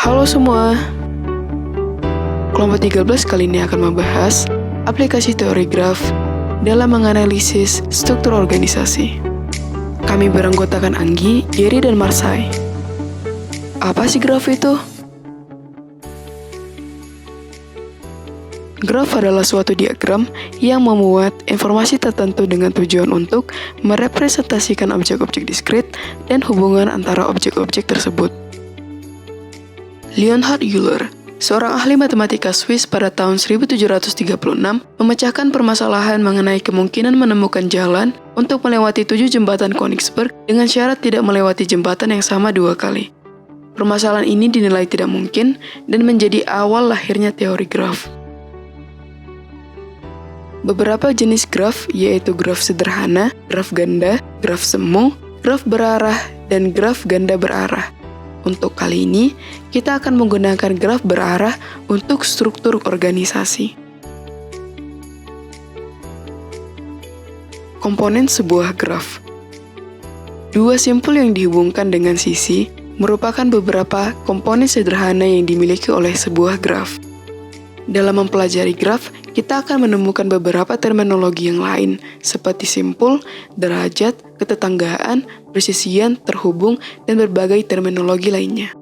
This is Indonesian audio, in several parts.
Halo semua, kelompok 13 kali ini akan membahas aplikasi teori graf dalam menganalisis struktur organisasi. Kami beranggotakan Anggi, Gary, dan Marsai. Apa sih graf itu? Graf adalah suatu diagram yang memuat informasi tertentu dengan tujuan untuk merepresentasikan objek-objek diskrit dan hubungan antara objek-objek tersebut. Leonhard Euler, seorang ahli matematika Swiss pada tahun 1736, memecahkan permasalahan mengenai kemungkinan menemukan jalan untuk melewati 7 jembatan Königsberg dengan syarat tidak melewati jembatan yang sama 2 kali. Permasalahan ini dinilai tidak mungkin dan menjadi awal lahirnya teori graf. Beberapa jenis graf yaitu graf sederhana, graf ganda, graf semu, graf berarah, dan graf ganda berarah. Untuk kali ini, kita akan menggunakan graf berarah untuk struktur organisasi. Komponen sebuah graf. Dua simpul yang dihubungkan dengan sisi merupakan beberapa komponen sederhana yang dimiliki oleh sebuah graf. Dalam mempelajari graf, kita akan menemukan beberapa terminologi yang lain, seperti simpul, derajat, ketetanggaan, persisian, terhubung, dan berbagai terminologi lainnya.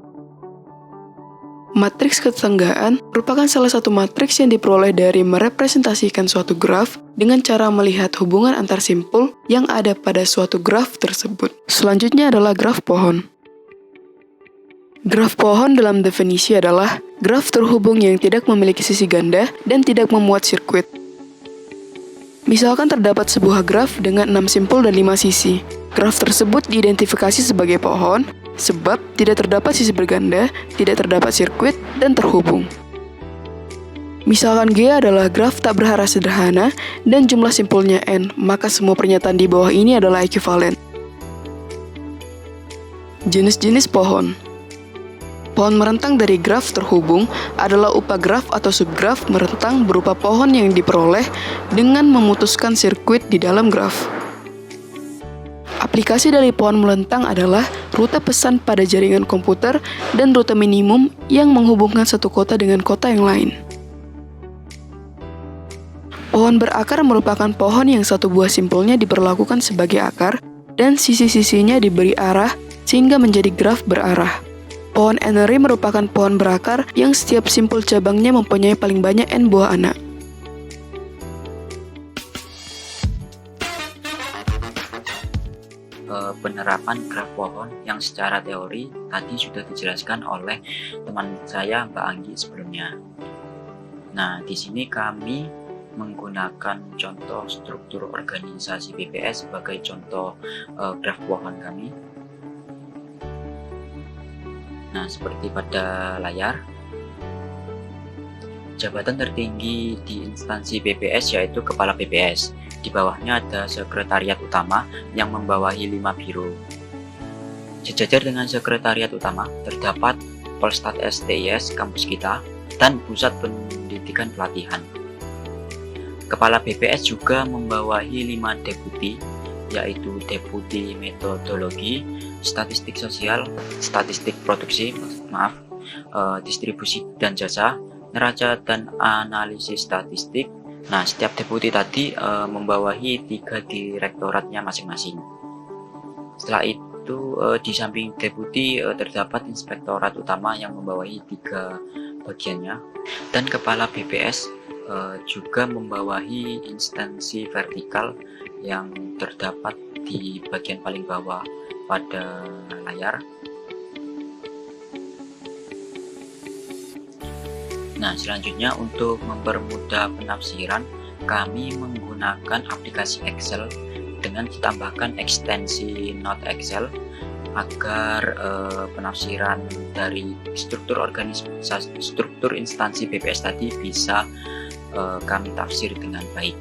Matriks ketetanggaan merupakan salah satu matriks yang diperoleh dari merepresentasikan suatu graf dengan cara melihat hubungan antar simpul yang ada pada suatu graf tersebut. Selanjutnya adalah graf pohon. Graf pohon dalam definisi adalah graf terhubung yang tidak memiliki sisi ganda dan tidak memuat sirkuit. Misalkan terdapat sebuah graf dengan 6 simpul dan 5 sisi. Graf tersebut diidentifikasi sebagai pohon sebab tidak terdapat sisi berganda, tidak terdapat sirkuit, dan terhubung. Misalkan G adalah graf tak berarah sederhana dan jumlah simpulnya N, maka semua pernyataan di bawah ini adalah ekuivalen. Jenis-jenis pohon. Pohon merentang dari graf terhubung adalah upagraf atau subgraf merentang berupa pohon yang diperoleh dengan memutuskan sirkuit di dalam graf. Aplikasi dari pohon melentang adalah rute pesan pada jaringan komputer dan rute minimum yang menghubungkan satu kota dengan kota yang lain. Pohon berakar merupakan pohon yang satu buah simpulnya diperlakukan sebagai akar dan sisi-sisinya diberi arah sehingga menjadi graf berarah. Pohon Enery merupakan pohon berakar yang setiap simpul cabangnya mempunyai paling banyak N buah anak. Penerapan graf pohon yang secara teori tadi sudah dijelaskan oleh teman saya Mbak Anggi sebelumnya. Nah, di sini kami menggunakan contoh struktur organisasi BPS sebagai contoh graf pohon kami. Nah, seperti pada layar, jabatan tertinggi di instansi BPS yaitu Kepala BPS. Di bawahnya ada Sekretariat Utama yang membawahi 5 biro. Sejajar dengan Sekretariat Utama terdapat Polstat STIS kampus kita dan Pusat Pendidikan Pelatihan. Kepala BPS juga membawahi 5 deputi, yaitu Deputi Metodologi, Statistik Sosial, Statistik Produksi, Distribusi dan Jasa, Neraca dan Analisis Statistik. Nah, setiap deputi tadi membawahi 3 direktoratnya masing-masing. Setelah itu, di samping deputi terdapat Inspektorat Utama yang membawahi 3 bagiannya, dan Kepala BPS juga membawahi instansi vertikal yang terdapat di bagian paling bawah pada layar. Nah, selanjutnya untuk mempermudah penafsiran, kami menggunakan aplikasi Excel dengan ditambahkan ekstensi Note Excel agar penafsiran dari struktur instansi BPS tadi bisa kami tafsir dengan baik.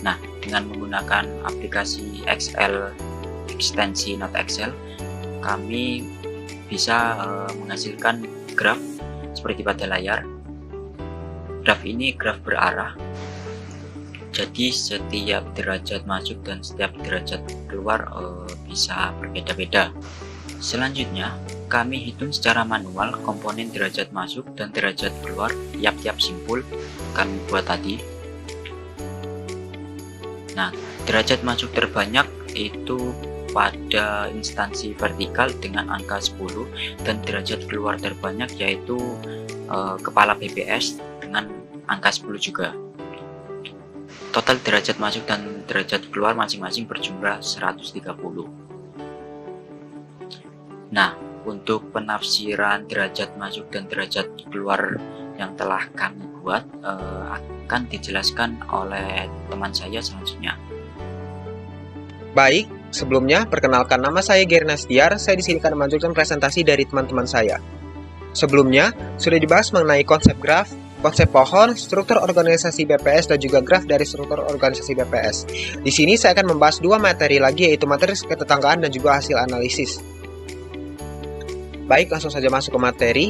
Nah, dengan menggunakan aplikasi Excel ekstensi Note Excel, kami bisa menghasilkan graf seperti pada layar. Graf ini graf berarah. Jadi setiap derajat masuk dan setiap derajat keluar bisa berbeda-beda. Selanjutnya, kami hitung secara manual komponen derajat masuk dan derajat keluar tiap-tiap simpul kami buat tadi. Nah, derajat masuk terbanyak itu pada instansi vertikal dengan angka 10 dan derajat keluar terbanyak yaitu kepala BPS dengan angka 10 juga. Total derajat masuk dan derajat keluar masing-masing berjumlah 130. Nah, untuk penafsiran derajat masuk dan derajat keluar yang telah kami buat akan dijelaskan oleh teman saya selanjutnya. Baik, sebelumnya perkenalkan nama saya Gary Nastiar, saya di sini akan melanjutkan presentasi dari teman-teman saya. Sebelumnya, sudah dibahas mengenai konsep graf, konsep pohon, struktur organisasi BPS, dan juga graf dari struktur organisasi BPS. Di sini saya akan membahas dua materi lagi, yaitu materi ketetanggaan dan juga hasil analisis. Baik, langsung saja masuk ke materi.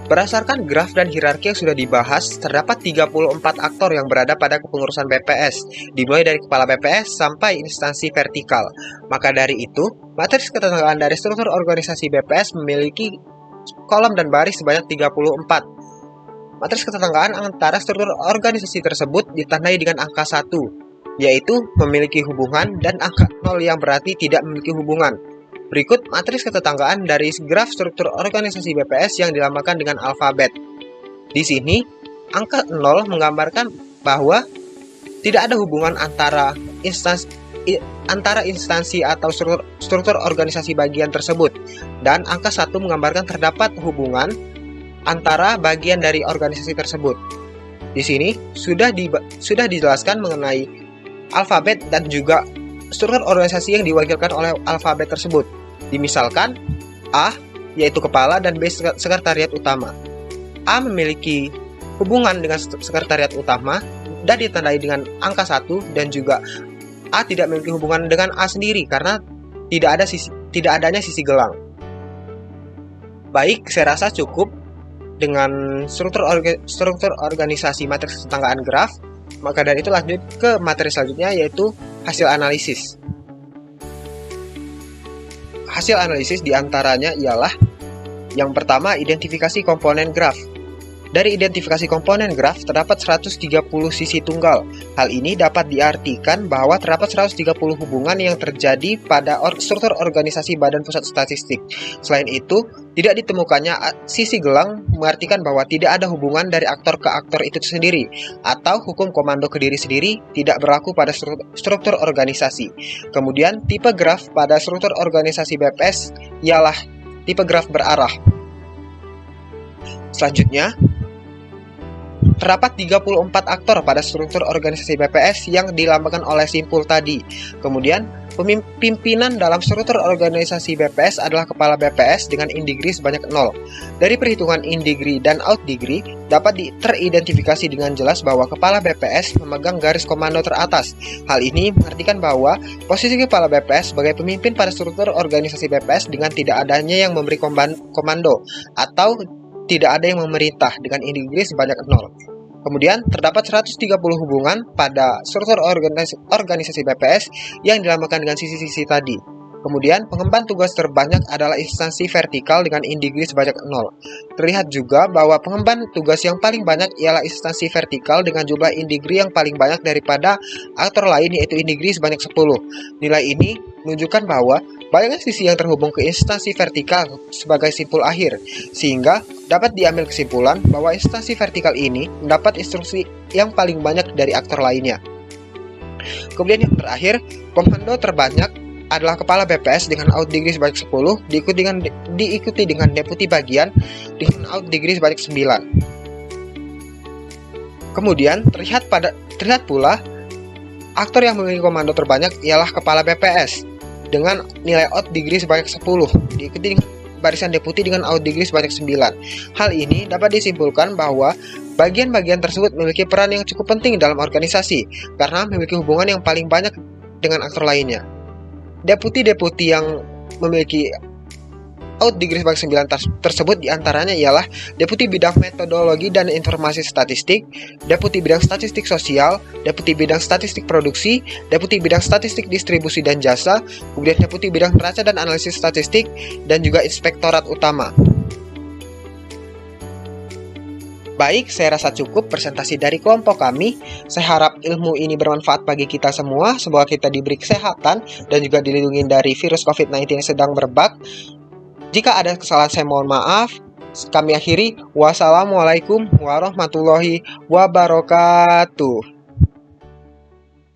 Berdasarkan graf dan hierarki yang sudah dibahas, terdapat 34 aktor yang berada pada kepengurusan BPS, dimulai dari kepala BPS sampai instansi vertikal. Maka dari itu, materi ketetanggaan dari struktur organisasi BPS memiliki kolom dan baris sebanyak 34. Materi ketetanggaan antara struktur organisasi tersebut ditandai dengan angka 1, yaitu memiliki hubungan, dan angka 0 yang berarti tidak memiliki hubungan. Berikut matris ketetanggaan dari graf struktur organisasi BPS yang dilambangkan dengan alfabet. Di sini, angka 0 menggambarkan bahwa tidak ada hubungan antara instansi atau struktur organisasi bagian tersebut, dan angka 1 menggambarkan terdapat hubungan antara bagian dari organisasi tersebut. Di sini sudah dijelaskan mengenai alfabet dan juga struktur organisasi yang diwakilkan oleh alfabet tersebut. Dimisalkan A yaitu kepala dan B sekretariat utama. A memiliki hubungan dengan sekretariat utama dan ditandai dengan angka 1, dan juga A tidak memiliki hubungan dengan A sendiri karena tidak adanya sisi gelang. Baik, saya rasa cukup dengan struktur organisasi materi ketetanggaan graf. Maka dari itu lanjut ke materi selanjutnya, yaitu hasil analisis. Hasil analisis diantaranya ialah yang pertama, identifikasi komponen graf. Dari identifikasi komponen graf terdapat 130 sisi tunggal. Hal ini dapat diartikan bahwa terdapat 130 hubungan yang terjadi pada struktur organisasi Badan Pusat Statistik. Selain itu, tidak ditemukannya sisi gelang mengartikan bahwa tidak ada hubungan dari aktor ke aktor itu sendiri, atau hukum komando ke diri sendiri tidak berlaku pada struktur organisasi. Kemudian, tipe graf pada struktur organisasi BPS ialah tipe graf berarah. Selanjutnya, terdapat 34 aktor pada struktur organisasi BPS yang dilambangkan oleh simpul tadi. Kemudian, pimpinan dalam struktur organisasi BPS adalah kepala BPS dengan in degree sebanyak 0. Dari perhitungan in degree dan out degree, dapat teridentifikasi dengan jelas bahwa kepala BPS memegang garis komando teratas. Hal ini mengartikan bahwa posisi kepala BPS sebagai pemimpin pada struktur organisasi BPS dengan tidak adanya yang memberi komando atau tidak ada yang memerintah dengan in degree sebanyak 0. Kemudian, terdapat 130 hubungan pada struktur organisasi BPS yang dilambangkan dengan sisi-sisi tadi. Kemudian, pengemban tugas terbanyak adalah instansi vertikal dengan in degree sebanyak 0. Terlihat juga bahwa pengemban tugas yang paling banyak ialah instansi vertikal dengan jumlah in degree yang paling banyak daripada aktor lain, yaitu in degree sebanyak 10. Nilai ini menunjukkan bahwa banyaknya sisi yang terhubung ke instansi vertikal sebagai simpul akhir, sehingga dapat diambil kesimpulan bahwa instansi vertikal ini mendapat instruksi yang paling banyak dari aktor lainnya. Kemudian yang terakhir, komando terbanyak adalah kepala BPS dengan out degree sebanyak 10, diikuti dengan deputi bagian dengan out degree sebanyak 9. Kemudian terlihat pula aktor yang memiliki komando terbanyak ialah kepala BPS dengan nilai out degree sebanyak 10, diikuti dengan barisan deputi dengan out degree sebanyak 9. Hal ini dapat disimpulkan bahwa bagian-bagian tersebut memiliki peran yang cukup penting dalam organisasi karena memiliki hubungan yang paling banyak dengan aktor lainnya. Deputi-deputi yang memiliki out di garis baris 9 tersebut diantaranya ialah Deputi Bidang Metodologi dan Informasi Statistik, Deputi Bidang Statistik Sosial, Deputi Bidang Statistik Produksi, Deputi Bidang Statistik Distribusi dan Jasa, kemudian Deputi Bidang Neraca dan Analisis Statistik, dan juga Inspektorat Utama. Baik, saya rasa cukup presentasi dari kelompok kami. Saya harap ilmu ini bermanfaat bagi kita semua. Semoga kita diberi kesehatan dan juga dilindungi dari virus COVID-19 yang sedang merebak. Jika ada kesalahan, saya mohon maaf. Kami akhiri. Wassalamualaikum warahmatullahi wabarakatuh.